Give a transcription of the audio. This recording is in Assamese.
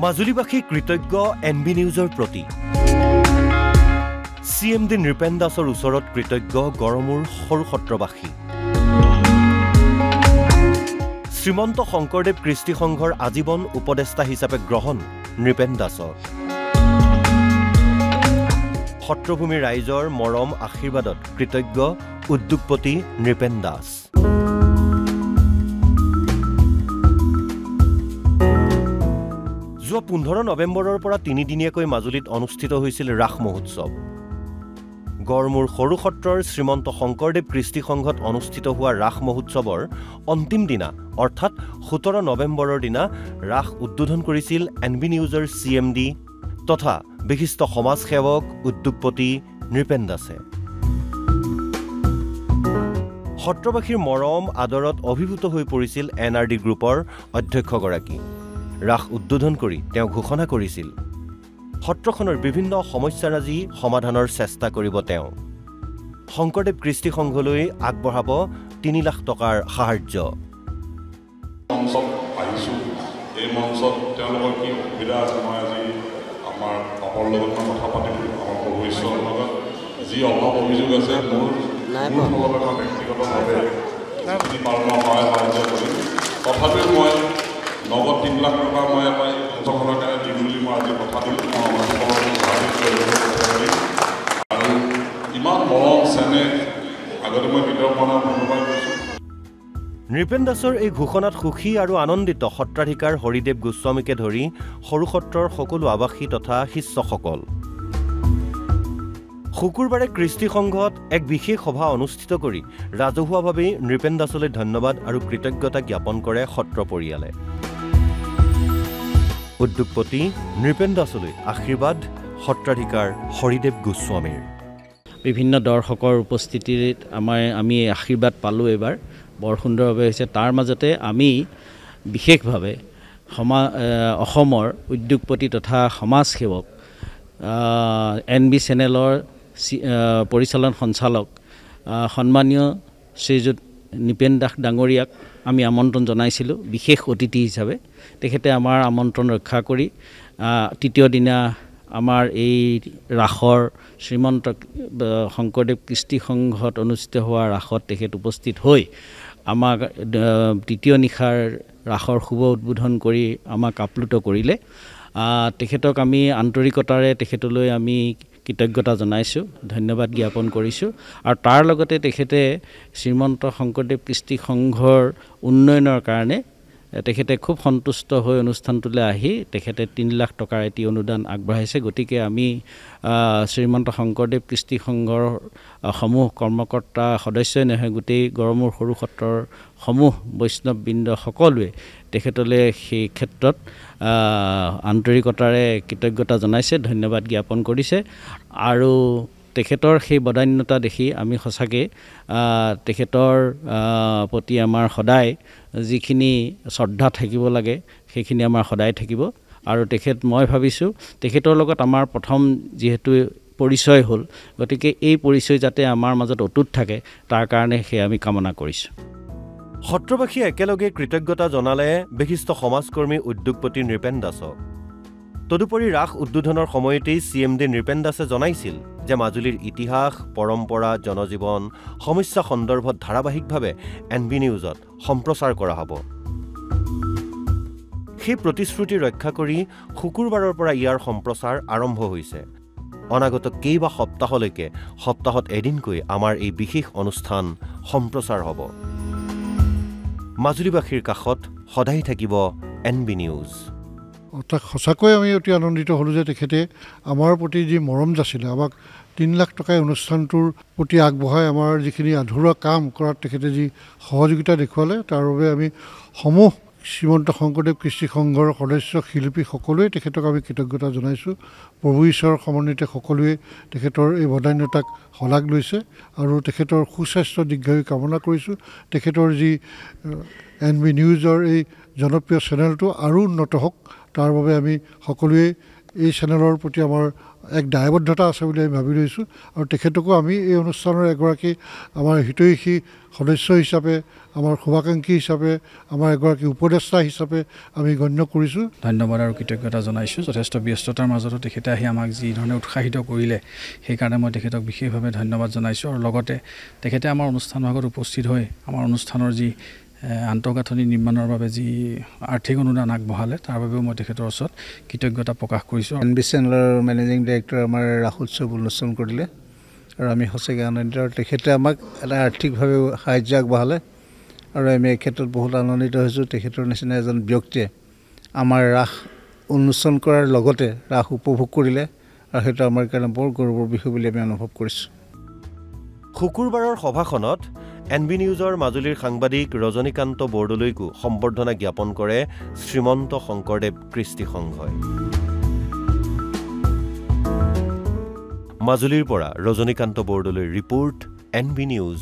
মাজুলীবাসী কৃতজ্ঞ এনবি নিউজৰ প্ৰতি CMD নৃপেন দাসৰ ওচৰত কৃতজ্ঞ গড়মূৰ সৰু সত্ৰবাসী শ্ৰীমন্ত শংকৰদেৱ কৃষ্টি সংঘৰ আজীৱন উপদেষ্টা হিচাপে গ্ৰহণ নৃপেন দাসক সত্ৰভূমিৰ ৰাইজৰ মৰম আশীৰ্বাদত কৃতজ্ঞ উদ্যোগপতি নৃপেন দাস যোৱা 15 নৱেম্বৰৰ পৰা 3 দিনীয়াকৈ মাজুলীত অনুষ্ঠিত হৈছিল ৰাস মহোৎসৱ গড়মূৰ সৰু সত্ৰৰ শ্ৰীমন্ত শংকৰদেৱ কৃষ্টি সংঘত অনুষ্ঠিত হোৱা ৰাস মহোৎসৱৰ অন্তিম দিনা অৰ্থাৎ 17 নৱেম্বৰৰ দিনা ৰাস উদ্বোধন কৰিছিল এনবি নিউজৰ CMD তথা বিশিষ্ট সমাজ সেৱক উদ্যোগপতি নৃপেন দাসে সত্ৰবাসীৰ মৰম আদৰত অভিভূত হৈ পৰিছিল NRD গ্ৰুপৰ অধ্যক্ষগৰাকী ৰাস উদ্বোধন কৰি তেওঁ ঘোষণা কৰিছিল সত্ৰখনৰ বিভিন্ন সমস্যাৰাজি সমাধানৰ চেষ্টা কৰিব তেওঁ শংকৰদেৱ কৃষ্টি সংঘলৈ আগবঢ়াব 3 লাখ টকাৰ সাহায্য মঞ্চত আহিছোঁ এই মঞ্চত তেওঁলোকৰ কি সুবিধা আছে মই আজি আমাৰ অপৰ লগত কথা পাতিম আমাৰ ভৱিষ্যতৰ লগত যি অভাৱ অভিযোগ আছে মোৰ ফালৰ পৰা ব্যক্তিগতভাৱে সাহায্য কৰিম তথাপিও মই নগদ 3 লাখ টকা মই এটাই অঞ্চলখনৰ কাৰণে দিম বুলি মই আজি কথা দিম আৰু ইমান মৰম চেনেহ আগতে মই ভিতৰত মনৰ অনুভৱ কৰিছোঁ নৃপেন দাসৰ এই ঘোষণাত সুখী আৰু আনন্দিত সত্ৰাধিকাৰ হৰিদেৱ গোস্বামীকে ধৰি সৰু সত্ৰৰ সকলো আৱাসী তথা শিষ্যসকল শুকুৰবাৰে কৃষ্টি সংঘত এক বিশেষ সভা অনুষ্ঠিত কৰি ৰাজহুৱাভাৱে নৃপেন দাসলৈ ধন্যবাদ আৰু কৃতজ্ঞতা জ্ঞাপন কৰে সত্ৰ পৰিয়ালে উদ্যোগপতি নৃপেন দাসলৈ আশীৰ্বাদ সত্ৰাধিকাৰ হৰিদেৱ গোস্বামীৰ বিভিন্ন দৰ্শকৰ উপস্থিতিত আমি আশীৰ্বাদ পালোঁ এবাৰ বৰ সুন্দৰভাৱে হৈছে তাৰ মাজতে আমি বিশেষভাৱে অসমৰ উদ্যোগপতি তথা সমাজ সেৱক NB চেনেলৰ পৰিচালন সঞ্চালক সন্মানীয় শ্ৰীযুত নৃপেন দাস ডাঙৰীয়াক আমি আমন্ত্ৰণ জনাইছিলোঁ বিশেষ অতিথি হিচাপে তেখেতে আমাৰ আমন্ত্ৰণ ৰক্ষা কৰি তৃতীয় দিনা আমাৰ এই ৰাসৰ শ্ৰীমন্ত শংকৰদেৱ কৃষ্টি সংঘত অনুষ্ঠিত হোৱা ৰাসত তেখেত উপস্থিত হৈ আমাক তৃতীয় নিশাৰ ৰাসৰ শুভ উদ্বোধন কৰি আমাক আপ্লুত কৰিলে তেখেতক আমি আন্তৰিকতাৰে তেখেতলৈ আমি কৃতজ্ঞতা জনাইছোঁ ধন্যবাদ জ্ঞাপন কৰিছোঁ আৰু তাৰ লগতে তেখেতে শ্ৰীমন্ত শংকৰদেৱ কৃষ্টি সংঘৰ উন্নয়নৰ কাৰণে তেখেতে খুব সন্তুষ্ট হৈ অনুষ্ঠানটোলৈ আহি তেখেতে 3 লাখ টকাৰ এটি অনুদান আগবঢ়াইছে গতিকে আমি শ্ৰীমন্ত শংকৰদেৱ কৃষ্টি সংঘৰ সমূহ কৰ্মকৰ্তা সদস্যই নহয় গোটেই গড়মূৰ সৰু সত্ৰৰ সমূহ বৈষ্ণৱবৃন্দ সকলোৱে তেখেতলৈ সেই ক্ষেত্ৰত আন্তৰিকতাৰে কৃতজ্ঞতা জনাইছে ধন্যবাদ জ্ঞাপন কৰিছে আৰু তেখেতৰ সেই বদান্যতা দেখি আমি সঁচাকৈ তেখেতৰ প্ৰতি আমাৰ সদায় যিখিনি শ্ৰদ্ধা থাকিব লাগে সেইখিনি আমাৰ সদায় থাকিব আৰু মই ভাবিছোঁ তেখেতৰ লগত আমাৰ প্ৰথম যিহেতু পৰিচয় হ'ল গতিকে এই পৰিচয় যাতে আমাৰ মাজত অটুট থাকে তাৰ কাৰণে সেই আমি কামনা কৰিছোঁ সত্ৰবাসীয়ে একেলগে কৃতজ্ঞতা জনালে বিশিষ্ট সমাজকৰ্মী উদ্যোগপতি নৃপেন দাসক তদুপৰি ৰাস উদ্বোধনৰ সময়তেই CMD নৃপেন দাসে জনাইছিল যে মাজুলীৰ ইতিহাস পৰম্পৰা জনজীৱন সমস্যা সন্দৰ্ভত ধাৰাবাহিকভাৱে NB নিউজত সম্প্ৰচাৰ কৰা হ'ব সেই প্ৰতিশ্ৰুতি ৰক্ষা কৰি শুকুৰবাৰৰ পৰা ইয়াৰ সম্প্ৰচাৰ আৰম্ভ হৈছে অনাগত কেইবা সপ্তাহলৈকে সপ্তাহত এদিনকৈ আমাৰ এই বিশেষ অনুষ্ঠান সম্প্ৰচাৰ হ'ব মাজুলীবাসীৰ কাষত সদায় থাকিব NB নিউজ অৰ্থাৎ সঁচাকৈ আমি অতি আনন্দিত হ'লোঁ যে তেখেতে আমাৰ প্ৰতি যি মৰম যাছিলে আমাক 3 লাখ টকাৰ অনুষ্ঠানটোৰ প্ৰতি আগবঢ়াই আমাৰ যিখিনি আধৰুৱা কাম কৰাত তেখেতে যি সহযোগিতা দেখুৱালে তাৰ বাবে আমি সমূহ শ্ৰীমন্ত শংকৰদেৱ কৃষ্টি সংঘৰ সদস্য শিল্পী সকলোৱে তেখেতক আমি কৃতজ্ঞতা জনাইছোঁ প্ৰভু ঈশ্বৰৰ সমন্বিতে সকলোৱে তেখেতৰ এই বদান্যতাক শলাগ লৈছে আৰু তেখেতৰ সুস্বাস্থ্য দীৰ্ঘায়ু কামনা কৰিছোঁ তেখেতৰ যি NB নিউজৰ এই জনপ্ৰিয় চেনেলটো আৰু উন্নত হওক তাৰ বাবে আমি সকলোৱে এই চেনেলৰ প্ৰতি আমাৰ এক দায়বদ্ধতা আছে বুলি আমি ভাবি লৈছোঁ আৰু তেখেতকো আমি এই অনুষ্ঠানৰ এগৰাকী আমাৰ হিতৈষী সদস্য হিচাপে আমাৰ শুভাকাংক্ষী হিচাপে আমাৰ এগৰাকী উপদেষ্টা হিচাপে আমি গণ্য কৰিছোঁ। ধন্যবাদ আৰু কৃতজ্ঞতা জনাইছোঁ। যথেষ্ট ব্যস্ততাৰ মাজতো তেখেতে আহি আমাক যি ধৰণে উৎসাহিত কৰিলে সেইকাৰণে মই তেখেতক বিশেষভাৱে ধন্যবাদ জনাইছোঁ আৰু লগতে তেখেতে আমাৰ অনুষ্ঠান ভাগত উপস্থিত হৈ আমাৰ অনুষ্ঠানৰ যি আন্তঃগাঁথনি নিৰ্মাণৰ বাবে যি আৰ্থিক অনুদান আগবঢ়ালে তাৰ বাবেও মই তেখেতৰ ওচৰত কৃতজ্ঞতা প্ৰকাশ কৰিছোঁ। NBC চেনেলৰ মেনেজিং ডাইৰেক্টৰ আমাৰ ৰাস উৎসৱ উন্মোচন কৰিলে আৰু আমি সঁচাকৈ আনন্দিত আৰু তেখেতে আমাক এটা আৰ্থিকভাৱে সাহাৰ্য আগবঢ়ালে আৰু আমি এই ক্ষেত্ৰত বহুত আনন্দিত হৈছোঁ। তেখেতৰ নিচিনা এজন ব্যক্তিয়ে আমাৰ ৰাস উন্মোচন কৰাৰ লগতে ৰাস উপভোগ কৰিলে আৰু সেইটো আমাৰ কাৰণে বৰ গৌৰৱৰ বিষয় বুলি আমি অনুভৱ কৰিছোঁ। শুকুৰবাৰৰ সভাখনত NB নিউজৰ মাজুলীৰ সাংবাদিক ৰজনীকান্ত বৰদলৈকো সম্বৰ্ধনা জ্ঞাপন কৰে শ্ৰীমন্ত শংকৰদেৱ কৃষ্টি সংঘই। মাজুলীৰ পৰা ৰজনীকান্ত বৰদলৈৰ ৰিপৰ্ট NB নিউজ।